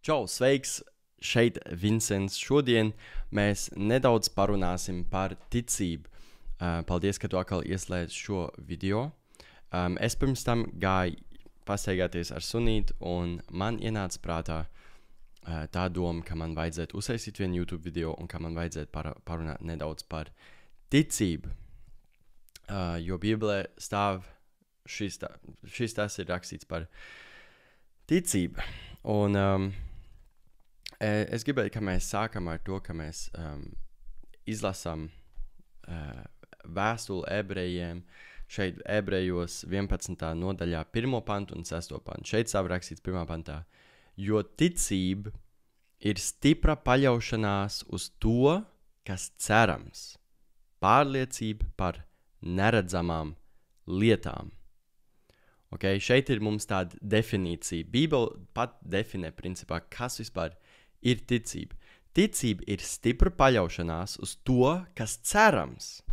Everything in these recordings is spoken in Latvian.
Čau, sveiks! Šeit Vincents. Šodien mēs nedaudz parunāsim par ticību. Paldies, ka tu atkal ieslēdz šo video. Es pirms tam gāju pastaigāties ar sunīti, un man ienāca prātā tā doma, ka man vajadzētu uztaisīt vienu YouTube video, un ka man vajadzētu parunāt nedaudz par ticību. Jo Bībelē stāv šis tas ir rakstīts par ticību. Un es gribēju, ka mēs sākam ar to, ka mēs izlasām vēstuli ebrejiem, šeit ebrejos 11. nodaļā 1. pantu un 6. pantu. Šeit stāv rakstīts 1. pantā, jo ticība ir stipra paļaušanās uz to, kas cerams, pārliecība par neredzamām lietām. Okay? Šeit ir mums tāda definīcija. Bībele pat definē principā, kas vispār ir ticība. Ticība ir stipra paļaušanās uz to, kas cerams,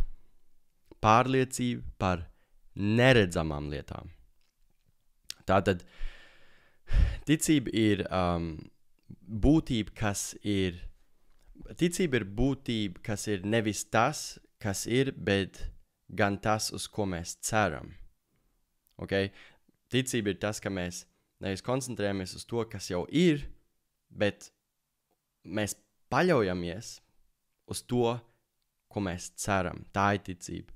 pārliecība par neredzamām lietām. Tātad ticība ir būtība, kas ir nevis tas, kas ir, bet gan tas, uz ko mēs ceram. Okay? Ticība ir tas, ka mēs nevis koncentrējamies uz to, kas jau ir, bet mēs paļaujamies uz to, ko mēs ceram. Tā ir ticība.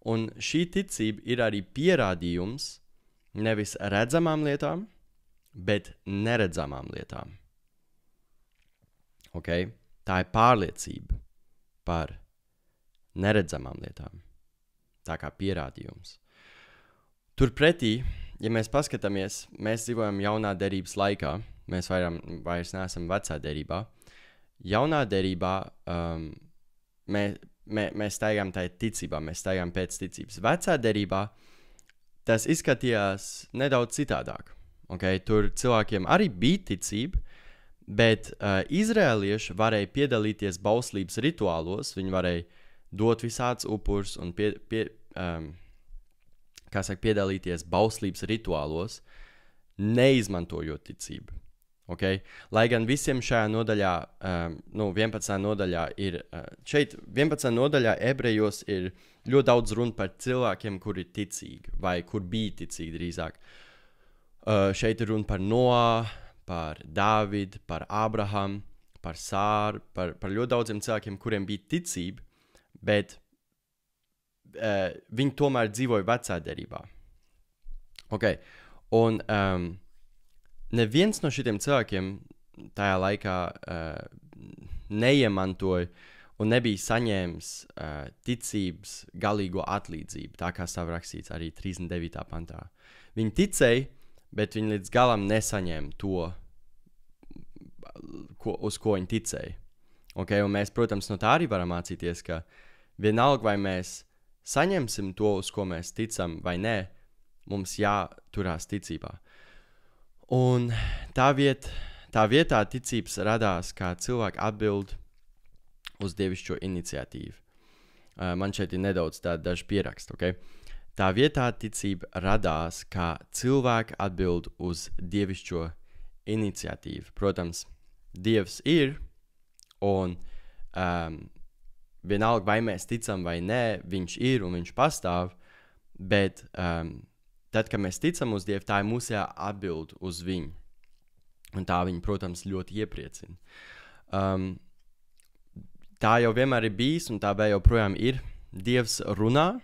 Un šī ticība ir arī pierādījums nevis redzamām lietām, bet neredzamām lietām. Okay? Tā ir pārliecība par neredzamām lietām. Tā kā pierādījums. Turpretī, ja mēs paskatāmies, mēs dzīvojam jaunā derības laikā, mēs vairs neesam vecā derībā. Jaunā derībā mēs staigām tajā ticībā, mēs staigām pēc ticības. Vecā derībā tas izskatījās nedaudz citādāk. Okay? Tur cilvēkiem arī bija ticība, bet izrēlieši varēja piedalīties bauslības rituālos, viņi varēja dot visāds upurs un piedalīties bauslības rituālos, neizmantojot ticību. Okay? Lai gan visiem šajā nodaļā, 11. nodaļā ir, šeit 11. nodaļā ebrejos ir ļoti daudz runa par cilvēkiem, kuri ir ticīgi, vai kur bija ticīgi drīzāk. Šeit ir runa par Noā, par Dāvidu, par Abrahamu, par Sāru, par ļoti daudziem cilvēkiem, kuriem bija ticība, bet viņi tomēr dzīvoja vecā derībā. Okay. Un neviens no šitiem cilvēkiem tajā laikā neiemantoja un nebija saņēmis ticības galīgo atlīdzību, tā kā stāv rakstīts arī 39. pantā. Viņi ticēja, bet viņi līdz galam nesaņēma to, uz ko viņi ticēja. Okay? Un mēs, protams, no tā arī varam mācīties, ka vienalga vai mēs saņemsim to, uz ko mēs ticam vai nē, mums jāturās ticībā. Un tā vietā ticības radās, kā cilvēki atbild uz dievišķo iniciatīvu. Man šeit ir nedaudz daži pieraksti, okay? Tā vietā ticība radās, kā cilvēki atbild uz dievišķo iniciatīvu. Protams, Dievs ir, un vienalga vai mēs ticam vai nē, viņš ir un viņš pastāv, bet tad, kad mēs ticam uz Dievu, tā ir mūsu atbild uz viņu. Un tā viņu, protams, ļoti iepriecina. Tā jau vienmēr ir bijis, un tā vēl joprojām ir. Dievs runā,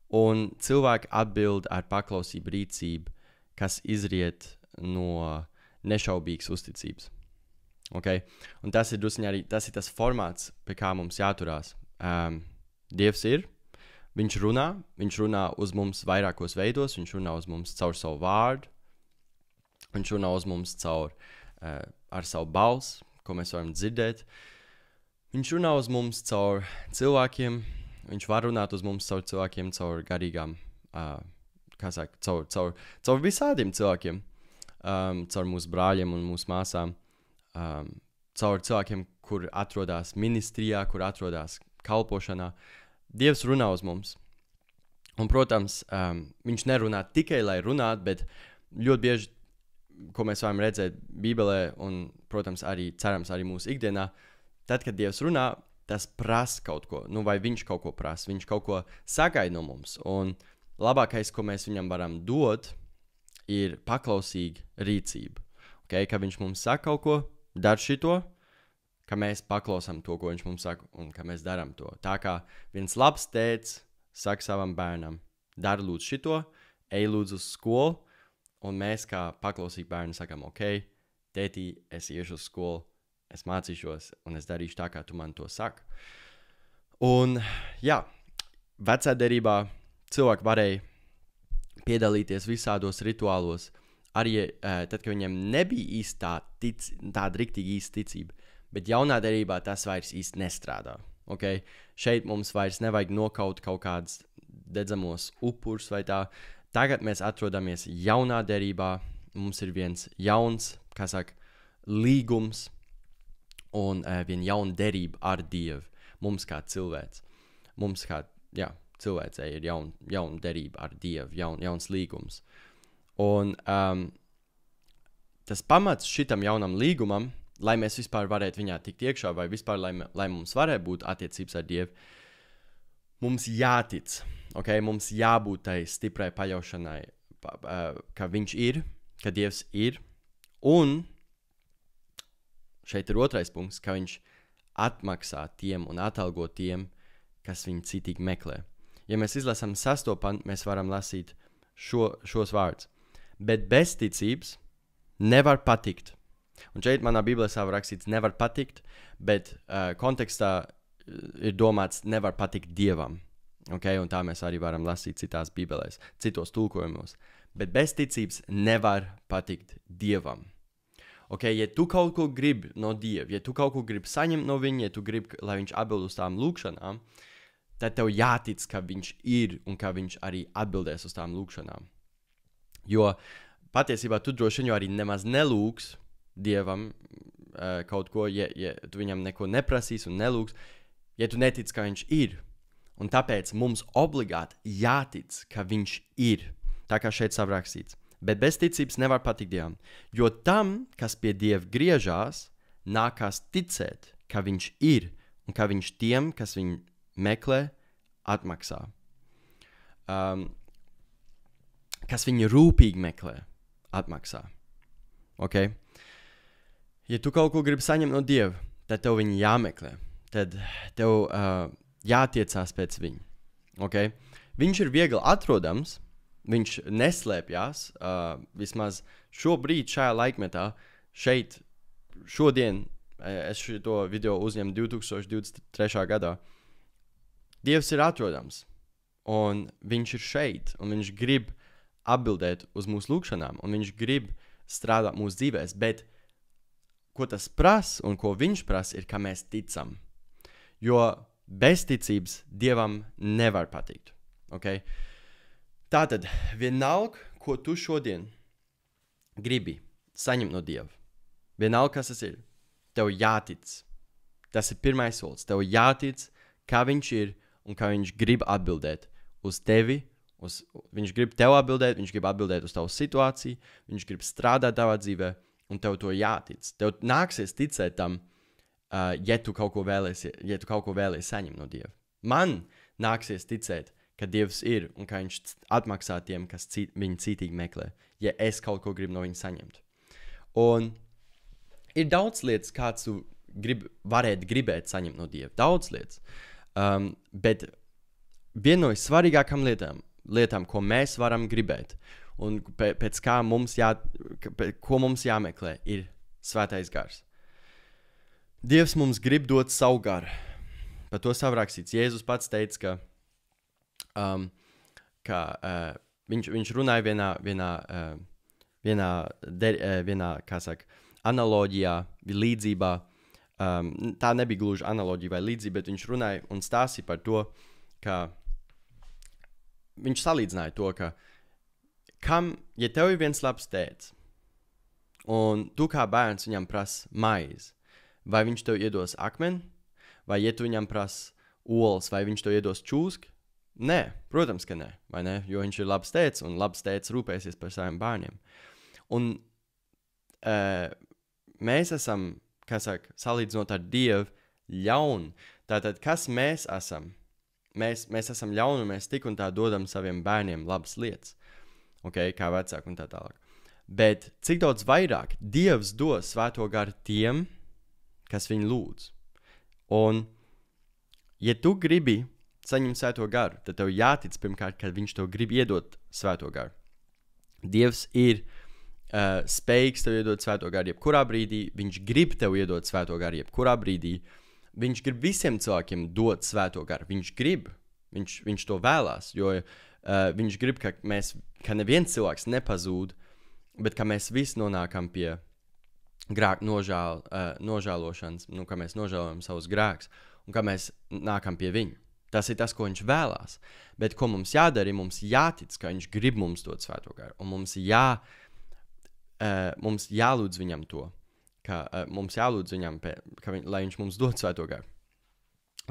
un cilvēki atbild ar paklausību rīcību, kas izriet no nešaubīgas uzticības. Okay? Un tas ir arī tas formāts, pie kā mums jāturās. Dievs ir. Viņš runā uz mums vairākos veidos, viņš runā uz mums caur savu vārdu, viņš runā uz mums ar savu balsi, ko mēs varam dzirdēt. Viņš runā uz mums caur cilvēkiem, viņš var runāt uz mums caur cilvēkiem, caur garīgām, caur visādiem cilvēkiem, caur mūsu brāļiem un mūsu māsām, caur cilvēkiem, kur atrodas ministrijā, kur atrodas kalpošanā. Dievs runā uz mums. Un, protams, viņš nerunā tikai, lai runātu, bet ļoti bieži ko mēs varam redzēt Bībelē, un, protams, arī cerams arī mūsu ikdienā, tad, kad Dievs runā, tas prasa kaut ko, nu, vai viņš kaut ko prasa, viņš kaut ko sagaida no mums, un labākais, ko mēs viņam varam dot, ir paklausīga rīcība, okay? Ka viņš mums saka kaut ko, dar šito, ka mēs paklausām to, ko viņš mums saka, un ka mēs darām to. Tā kā viens labs tēvs saka savam bērnam, dari lūdzu šito, ej lūdzu uz skolu, un mēs kā paklausīgi bērni sakam, ok, tētī, es iešu uz skolu, es mācīšos, un es darīšu tā, kā tu man to saki. Un, jā, vecā derībā cilvēki varēja piedalīties visādos rituālos, arī tad, kad viņiem nebija īsti tāda riktīgi īsta ticība, bet jaunā derībā tas vairs īsti nestrādā. Okay? Šeit mums vairs nevajag nokaut kaut kādus dedzamos upurus vai tā. Tagad mēs atrodamies jaunā derībā, mums ir viens jauns, kā saka, līgums un viena jauna derība ar Dievu. Mums kā cilvēks. Mums kā, cilvēcei ir jauna derība ar Dievu, jauns līgums. Un tas pamats šitam jaunam līgumam, lai mēs vispār varētu viņā tikt iekšā, vai vispār, lai mums varētu būt attiecības ar Dievu, mums jātic, okay? Mums jābūt tai stiprai paļaušanai, ka viņš ir, ka Dievs ir, un šeit ir otrais punkts, ka viņš atmaksā tiem un atalgo tiem, kas viņu citīgi meklē. Ja mēs izlasām 6. pantu, mēs varam lasīt šos vārdus. Bet bez ticības nevar patikt. Un šeit manā Bībelē savu rakstīts nevar patikt, bet kontekstā ir domāts nevar patikt Dievam. Okay? Un tā mēs arī varam lasīt citās Bībelēs, citos tulkojumos. Bet bez ticības nevar patikt Dievam. Okay? Ja tu kaut ko gribi no Dieva, ja tu kaut ko gribi saņemt no viņa, ja tu gribi, lai viņš atbild uz tām lūkšanām, tad tev jātic, ka viņš ir un ka viņš arī atbildēs uz tām lūkšanām. Jo patiesībā tu droši vien arī nemaz nelūks Dievam kaut ko, ja tu viņam neko neprasīs un nelūks, ja tu netici, ka viņš ir. Un tāpēc mums obligāti jātic, ka viņš ir. Tā kā šeit savu rakstīts. Bet bez ticības nevar patikt Dievam. Jo tam, kas pie Dieva griežās, nākās ticēt, ka viņš ir un ka viņš tiem, kas viņu meklē, atmaksā. Kas viņu rūpīgi meklē, atmaksā. Okay? Ja tu kaut ko gribi saņemt no Dieva, tad tev viņu jāmeklē. Tad tev jātiecās pēc viņa. Okay? Viņš ir viegli atrodams, viņš neslēpjās, vismaz šobrīd, šajā laikmetā, šeit, šodien, es šo video uzņemu 2023. gadā, Dievs ir atrodams, un viņš ir šeit, un viņš grib atbildēt uz mūsu lūkšanām, un viņš grib strādāt mūsu dzīvēs, bet ko tas prasa un ko viņš prasa, ir, ka mēs ticam. Jo bez ticības Dievam nevar patikt. Okay? Tātad, vienalga, ko tu šodien gribi saņemt no Dieva, vienalga, kas tas ir, tev jātic. Tas ir pirmais solis. Tev jātic, kā viņš ir un kā viņš grib atbildēt uz tevi. Viņš grib tev atbildēt, viņš grib atbildēt uz tavu situāciju, viņš grib strādāt tavā dzīvē, un tev to jātic. Tev nāksies ticēt tam, ja tu kaut ko vēlies saņemt no Dieva. Man nāksies ticēt, ka Dievs ir un ka viņš atmaksā tiem, kas viņu citīgi meklē, ja es kaut ko gribu no viņa saņemt. Un ir daudz lietas, kāds tu varētu gribēt saņemt no Dieva. Daudz lietas. Bet viena no svarīgākām lietām, ko mēs varam gribēt, un pēc kā ko mums jāmeklē, ir svētais gars. Dievs mums grib dot savu garu. Par to savu rakstīts. Jēzus pats teica, ka viņš runāja vienā kā saka, analoģijā, līdzībā. Tā nebija gluži analoģija vai līdzība, bet viņš runāja un stāstīja par to, ka viņš salīdzināja to, ka ja tev ir viens labs tēvs, un tu kā bērns viņam prasa maizi, vai viņš tev iedos akmeni, vai ja tu viņam prasa olas, vai viņš tev iedos čūsku? Nē, protams, ka nē, vai ne? Jo viņš ir labs tēvs, un labs tēvs rūpēsies par saviem bērniem. Un mēs esam, salīdzinot ar Dievu, ļauni. Tātad, kas mēs esam? Mēs esam ļauni, un mēs tik un tā dodam saviem bērniem labas lietas. Okay? Kā vecāki un tā tālāk. Bet cik daudz vairāk Dievs dos svēto garu tiem, kas viņu lūdz. Un, ja tu gribi saņemt svēto garu, tad tev jātic pirmkārt, ka viņš tev grib iedot svēto garu. Dievs ir spējīgs tev iedot svēto garu jebkurā brīdī, viņš grib tev iedot svēto garu jebkurā brīdī, viņš grib visiem cilvēkiem dot svēto garu, viņš to vēlās, jo viņš grib, ka neviens cilvēks nepazūd, bet ka mēs visi nonākam pie grēku nožēlošanas, ka mēs nožēlojam savus grēkus, un ka mēs nākam pie viņa. Tas ir tas, ko viņš vēlās. Bet ko mums jādara, mums jātic, ka viņš grib mums dot svēto garu. Un mums jālūdz viņam to. Mums jālūdz viņam, lai viņš mums dod svēto garu.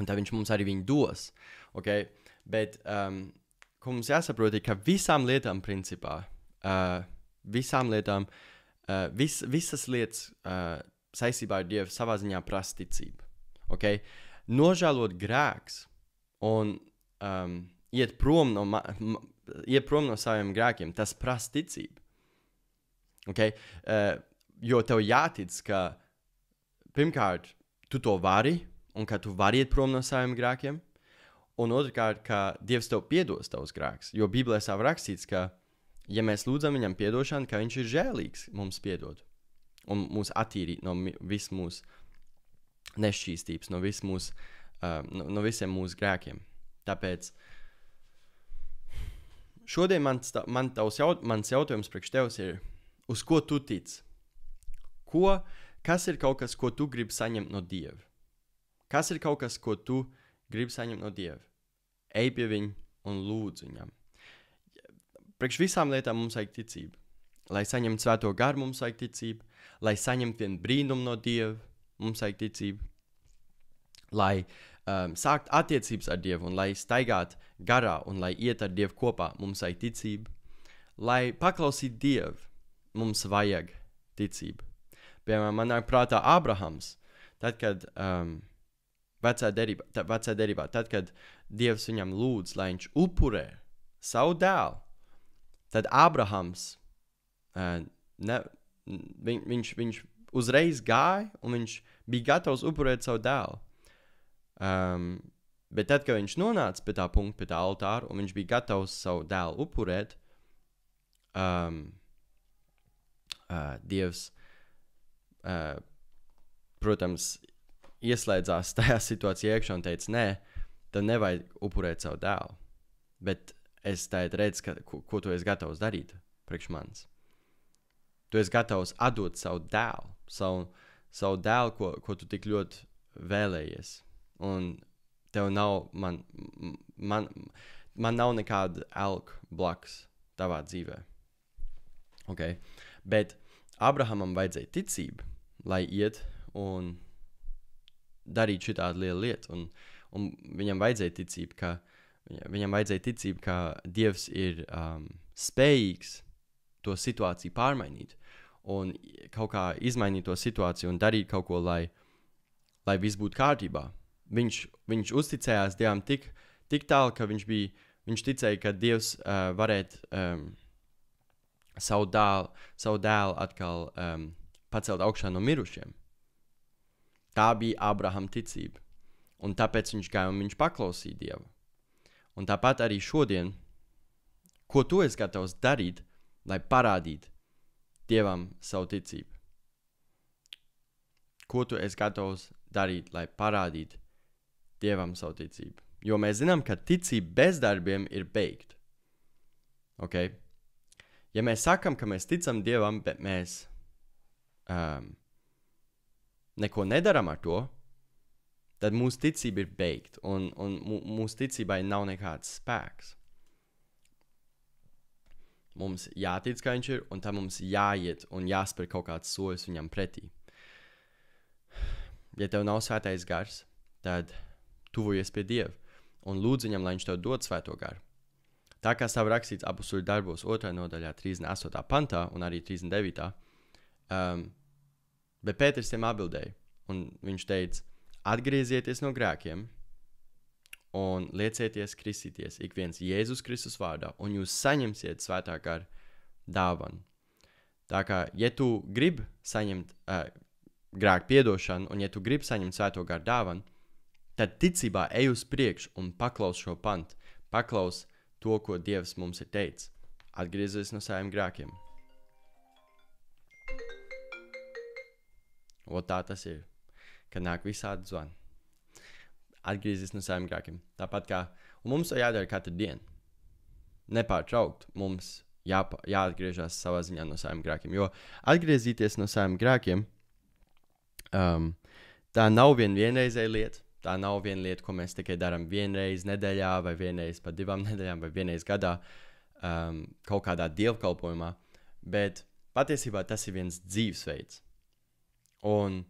Un tā viņš mums arī viņu dos. Okay? Bet ko mums jāsaprot, ir, ka visām lietām principā, visas lietas saistībā ar Dievu savā ziņā prasa ticību. Okay? Nožēlot grēks un iet prom no saviem grēkiem, tas prasa ticību. Okay? Jo tev jātic, ka pirmkārt, tu to vari, un ka tu vari iet prom no saviem grēkiem, un otrkārt, ka Dievs tev piedos tavus grēkus. Jo Bībelē savu rakstīts, ka, ja mēs lūdzam viņam piedošanu, ka viņš ir žēlīgs mums piedod. Un mūs attīrīt no visu mūsu nešķīstības, no visiem mūsu grēkiem. Tāpēc šodien mans jautājums priekš tevs ir, uz ko tu tic? Kas ir kaut kas, ko tu gribi saņemt no Dieva? Kas ir kaut kas, ko tu gribi saņemt no Dieva? Ej pie viņa un lūdz viņam. Priekš visām lietām mums vajag ticību. Lai saņemtu svēto garu, mums vajag ticību. Lai saņemtu vienu brīnumu no Dieva, mums vajag ticību. Lai sākt attiecības ar Dievu un lai staigāt garā un lai iet ar Dievu kopā, mums vajag ticību. Lai paklausītu Dievu, mums vajag ticību. Piemēram, man nāk prātā Abrahams, tad, kad vecā derībā, tad, kad Dievs viņam lūdz, lai viņš upurē savu dēlu, tad Abrahams, viņš uzreiz gāja un viņš bija gatavs upurēt savu dēlu. Bet tad, kad viņš nonāca pie tā punkta, pie tā altāra, un viņš bija gatavs savu dēlu upurēt, Dievs, protams, ieslēdzās tajā situācijā iekšā un teica, nē, tev nevajag upurēt savu dēlu. Bet es tagad redzu, ko tu esi gatavs darīt priekš manis. Tu esi gatavs atdot savu dēlu, savu dēlu, ko tu tik ļoti vēlējies. Un tev nav, man nav nekāda elka blakus tavā dzīvē. Okay? Bet Abrahamam vajadzēja ticību, lai iet un darīt šitādu lielu lietu. Un viņam vajadzēja ticība, ka Dievs ir spējīgs to situāciju pārmainīt. Un kaut kā izmainīt to situāciju un darīt kaut ko, lai viss būtu kārtībā. Viņš uzticējās Dievam tik tālu, ka viņš ticēja, ka Dievs varētu savu dēlu atkal pacelt augšā no mirušiem. Tā bija Abrahama ticība. Un tāpēc viņš gāja un viņš paklausīja Dievu. Un tāpat arī šodien, ko tu esi gatavs darīt, lai parādītu Dievam savu ticību? Ko tu esi gatavs darīt, lai parādītu Dievam savu ticību? Jo mēs zinām, ka ticība bez darbiem ir beigta. Okay? Ja mēs sakam, ka mēs ticam Dievam, bet mēs neko nedaram ar to, tad mūsu ticība ir beigta, un mūsu ticībai nav nekāds spēks. Mums jātic, ka viņš ir, un tā mums jāiet un jāspēr kaut kāds solis viņam pretī. Ja tev nav svētais gars, tad tuvojies pie Dieva un lūdz viņam, lai viņš tev dod svēto garu. Tā kā savu rakstīts Apostoļu darbos 2. nodaļā 38. pantā un arī 39. Bet Pēters tiem atbildēja, un viņš teica, atgriezieties no grēkiem un liecieties kristīties ik viens Jēzus Kristus vārdā, un jūs saņemsiet svētā gara dāvanu. Tā kā, ja tu gribi saņemt grēku piedošanu, un ja tu gribi saņemt svēto garu dāvanu, tad ticībā ej uz priekšu un paklaus šo pantu. Paklaus to, ko Dievs mums ir teicis. Atgriezies no saviem grēkiem. O tā tas ir, kad nāk visādi zvani. Atgriezies no saviem grēkiem. Tāpat kā, un mums to jādara katru dienu. Nepārtraukt mums jāatgriežas savā ziņā no saviem grēkiem. Jo atgriezīties no saviem grēkiem, tā nav vienreizēja lieta. Tā nav viena lieta, ko mēs tikai darām vienreiz nedēļā, vai vienreiz pa 2 nedēļām, vai vienreiz gadā, kaut kādā dievkalpojumā. Bet patiesībā tas ir viens dzīvesveids. Un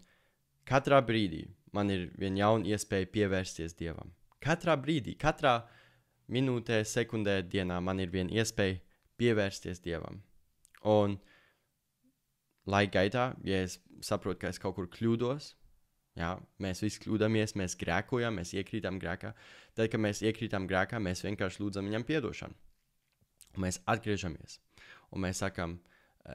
katrā brīdī man ir viena jauna iespēja pievērsties Dievam. Katrā brīdī, katrā minūtē, sekundē, dienā man ir viena iespēja pievērsties Dievam. Un laika gaitā, ja es saprotu, ka es kaut kur kļūdos, jā, mēs visi kļūdamies, mēs grēkojam, mēs iekrītam grēkā. Tad, kad mēs iekrītam grēkā, mēs vienkārši lūdzam viņam piedošanu. Un mēs atgriežamies. Un mēs sakam,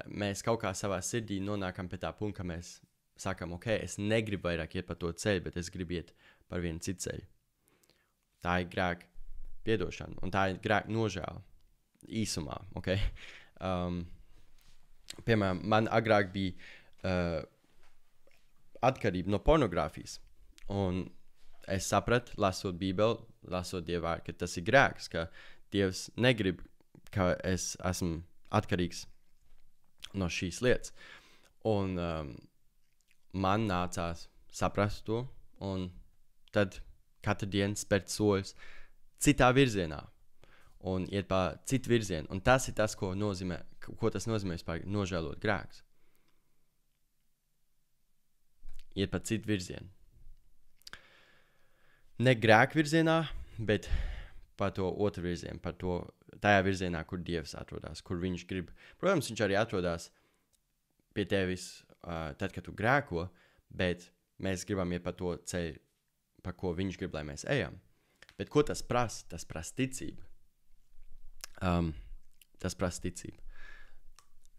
mēs kaut kā savā sirdī nonākam pie tā punkta, ka mēs sakam, ok, es negribu vairāk iet pa to ceļu, bet es gribu iet par vienu citu ceļu. Tā ir grēka piedošana. Un tā ir grēka nožēla. Īsumā, ok? Piemēram, man agrāk bija atkarība no pornogrāfijas. Un es sapratu, lasot Bībeli, lasot Dieva vārdu, ka tas ir grēks, ka Dievs negrib, ka es esmu atkarīgs no šīs lietas. Un man nācās saprast to, un tad katru dienu spērt soļus citā virzienā un iet pa citu virzienu. Un tas ir tas, ko tas nozīmē vispār nožēlot grēks. Iet pa citu virzienu. Ne grēku virzienā, bet pa to otru virzienu, pa to tajā virzienā, kur Dievs atrodas, kur viņš grib. Protams, viņš arī atrodas pie tevis tad, kad tu grēko, bet mēs gribam iet pa to ceļu, pa ko viņš grib, lai mēs ejam. Bet ko tas prasa? Tas prasa ticību. Tas prasa ticību.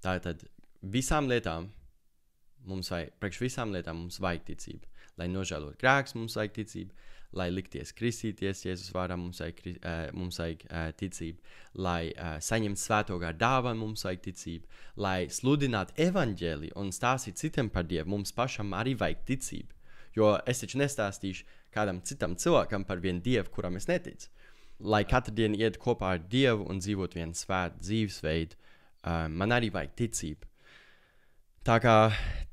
Tātad visām lietām priekš visām lietām mums vajag ticību. Lai nožēlot grēkus, mums vajag ticību. Lai likties kristīties Jēzus vārdā, mums vajag ticību. Lai saņemt svēto garu dāvanu, mums vajag ticību. Lai sludinātu evaņģēliju un stāstīt citiem par Dievu, mums pašam arī vajag ticību. Jo es taču nestāstīšu kādam citam cilvēkam par vienu Dievu, kuram es neticu. Lai katru dienu iet kopā ar Dievu un dzīvot vienu svētu dzīvesveidu, man arī vajag ticību. Tā kā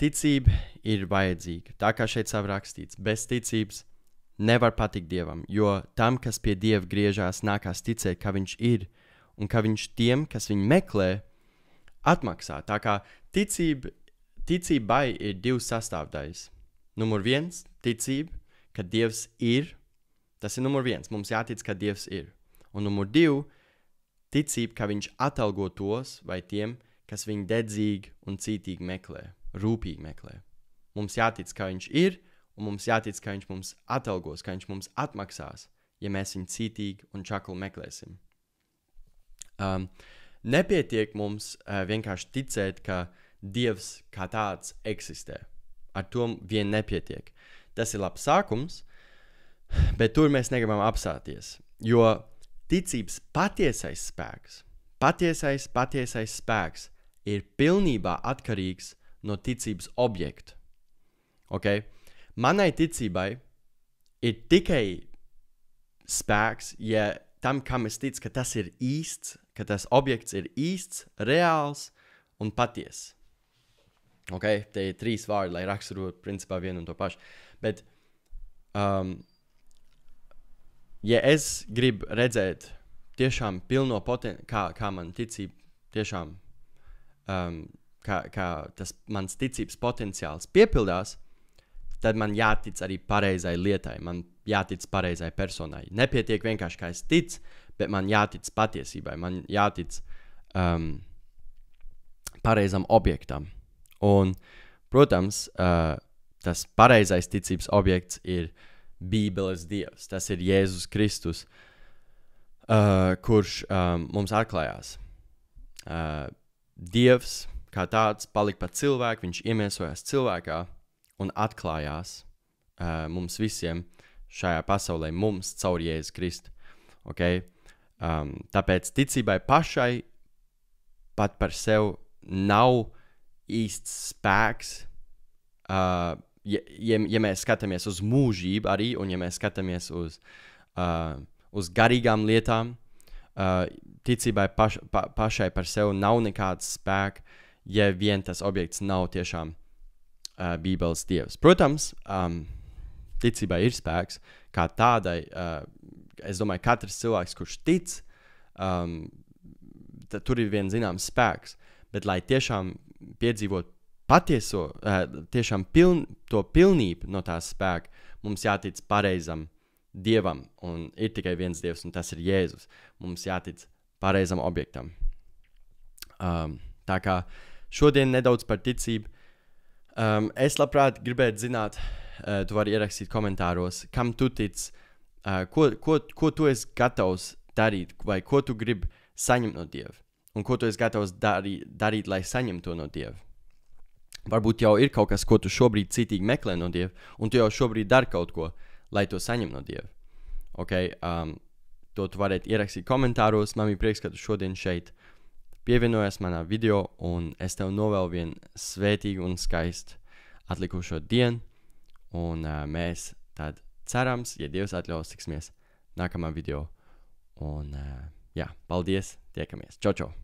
ticība ir vajadzīga, tā kā šeit savu rakstīts, bez ticības nevar patikt Dievam, jo tam, kas pie Dieva griežās, nākās ticēt, ka viņš ir, un ka viņš tiem, kas viņu meklē, atmaksā. Tā kā ticībai ir 2 sastāvdaļas. Numur 1, ticība, ka Dievs ir. Tas ir numur 1, mums jātic, ka Dievs ir. Un numur 2, ticība, ka viņš atalgo tos vai tiem, kas viņu dedzīgi un cītīgi meklē, rūpīgi meklē. Mums jātic, ka viņš ir, un mums jātic, ka viņš mums atalgos, ka viņš mums atmaksās, ja mēs viņu cītīgi un čakli meklēsim. Nepietiek mums vienkārši ticēt, ka Dievs kā tāds eksistē. Ar to vien nepietiek. Tas ir labs sākums, bet tur mēs negribam apstāties, jo ticības patiesais spēks ir pilnībā atkarīgs no ticības objekta. Okay? Manai ticībai ir tikai spēks, ja tam, kam es ticu, ka tas ir īsts, ka tas objekts ir īsts, reāls un patiess. Okay? Te ir 3 vārdi, lai raksturotu principā vienu un to pašu. Bet, ja es gribu redzēt tiešām pilno kā man ticība tiešām, kā tas mans ticības potenciāls piepildās, tad man jātic arī pareizai lietai, man jātic pareizai personai. Nepietiek vienkārši, kā es ticu, bet man jātic patiesībai, man jātic pareizam objektam. Un, protams, tas pareizais ticības objekts ir Bībeles Dievs. Tas ir Jēzus Kristus, kurš mums atklājās. Dievs kā tāds palika par cilvēku, viņš iemiesojās cilvēkā un atklājās mums visiem šajā pasaulē, mums caur Jēzus Kristu. Okay? Tāpēc ticībai pašai pat par sevi nav īsts spēks, ja mēs skatāmies uz mūžību arī, un ja mēs skatāmies uz garīgām lietām, ticībai pašai par sevi nav nekāds spēks, ja vien tas objekts nav tiešām Bībeles Dievs. Protams, ticībai ir spēks, kā tādai, es domāju, katrs cilvēks, kurš tic, tur ir viens zināms spēks, bet lai tiešām piedzīvot patieso, tiešām to pilnību no tās spēka, mums jātic pareizam Dievam, un ir tikai viens Dievs, un tas ir Jēzus. Mums jātic pareizam objektam. Tā kā šodien nedaudz par ticību. Es labprāt gribētu zināt, tu vari ierakstīt komentāros, kam tu tic, ko tu esi gatavs darīt, vai ko tu gribi saņemt no Dieva, un ko tu esi gatavs darīt, lai saņemtu to no Dieva. Varbūt jau ir kaut kas, ko tu šobrīd citīgi meklē no Dieva, un tu jau šobrīd dari kaut ko, lai to saņem no Dieva. Okay? To tu varētu ierakstīt komentāros. Man bija prieks, ka tu šodien šeit pievienojies manā video, un es tev novēlu vienu svētīgu un skaistu atlikušo dienu, un mēs tad cerams, ja Dievs atļaus, tiksimies nākamā video, un jā, paldies, tiekamies. Čau, čau!